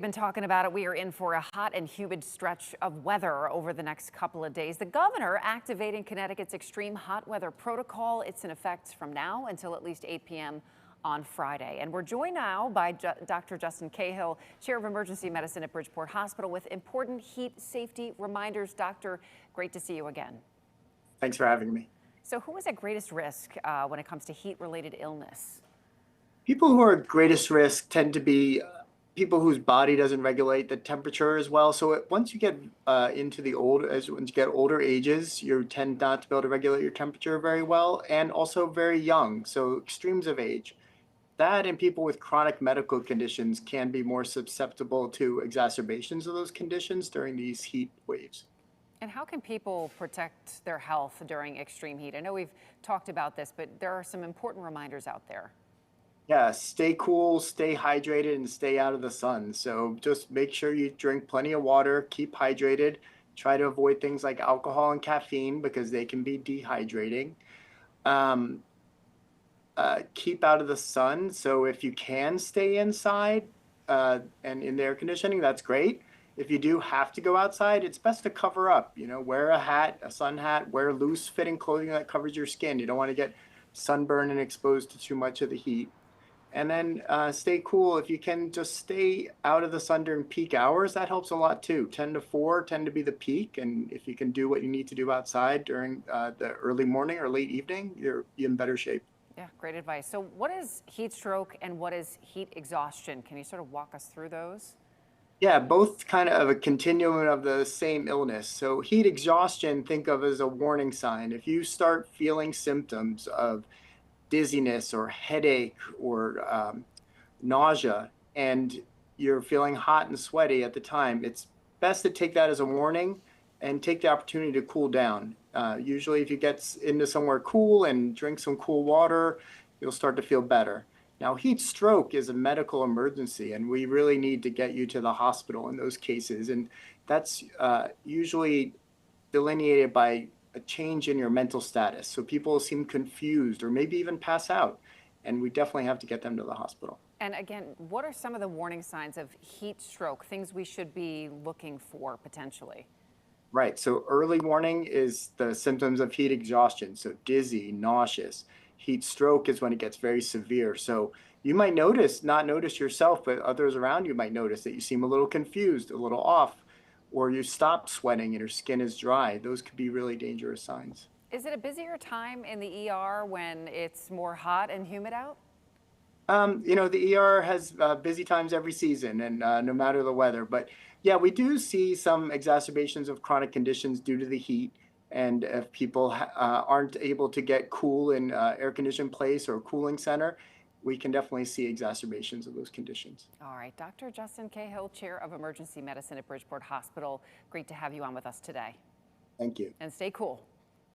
Been talking about it. We are in for a hot and humid stretch of weather over the next couple of days. The governor activating Connecticut's extreme hot weather protocol. It's in effect from now until at least 8 p.m. on Friday. And we're joined now by Dr. Justin Cahill, Chair of Emergency Medicine at Bridgeport Hospital, with important heat safety reminders. Doctor, great to see you again. Thanks for having me. So who is at greatest risk when it comes to heat-related illness? People who are at greatest risk tend to be people whose body doesn't regulate the temperature as well. So once you get into the once you get older ages, you tend not to be able to regulate your temperature very well, and also very young, so extremes of age. That and people with chronic medical conditions can be more susceptible to exacerbations of those conditions during these heat waves. And how can people protect their health during extreme heat? I know we've talked about this, but there are some important reminders out there. Yeah, stay cool, stay hydrated, and stay out of the sun. So just make sure you drink plenty of water, keep hydrated. Try to avoid things like alcohol and caffeine because they can be dehydrating. Um, Keep out of the sun. So if you can stay inside and in the air conditioning, that's great. If you do have to go outside, it's best to cover up. Wear a hat, a sun hat, wear loose fitting clothing that covers your skin. You don't want to get sunburned and exposed to too much of the heat. And then stay cool. If you can just stay out of the sun during peak hours, that helps a lot too. 10 to 4 tend to be the peak. And if you can do what you need to do outside during the early morning or late evening, you're in better shape. Yeah, great advice. So what is heat stroke and what is heat exhaustion? Can you sort of walk us through those? Yeah, both kind of a continuum of the same illness. So heat exhaustion, think of as a warning sign. If you start feeling symptoms of dizziness or headache or nausea, and you're feeling hot and sweaty at the time, it's best to take that as a warning and take the opportunity to cool down. Usually, if you get into somewhere cool and drink some cool water, you'll start to feel better. Now, heat stroke is a medical emergency, and we really need to get you to the hospital in those cases. And that's usually delineated by a change in your mental status. So people seem confused or maybe even pass out, and we definitely have to get them to the hospital. And again, what are some of the warning signs of heat stroke, things we should be looking for potentially? Right. So early warning is the symptoms of heat exhaustion. So dizzy, nauseous. Heat stroke is when it gets very severe. So you might not notice yourself, but others around you might notice that you seem a little confused, a little off, or you stop sweating and your skin is dry. Those could be really dangerous signs. Is it a busier time in the ER when it's more hot and humid out? The ER has busy times every season, and no matter the weather. But yeah, we do see some exacerbations of chronic conditions due to the heat. And if people aren't able to get cool in air-conditioned place or a cooling center, we can definitely see exacerbations of those conditions. All right, Dr. Justin Cahill, Chair of Emergency Medicine at Bridgeport Hospital. Great to have you on with us today. Thank you. And stay cool.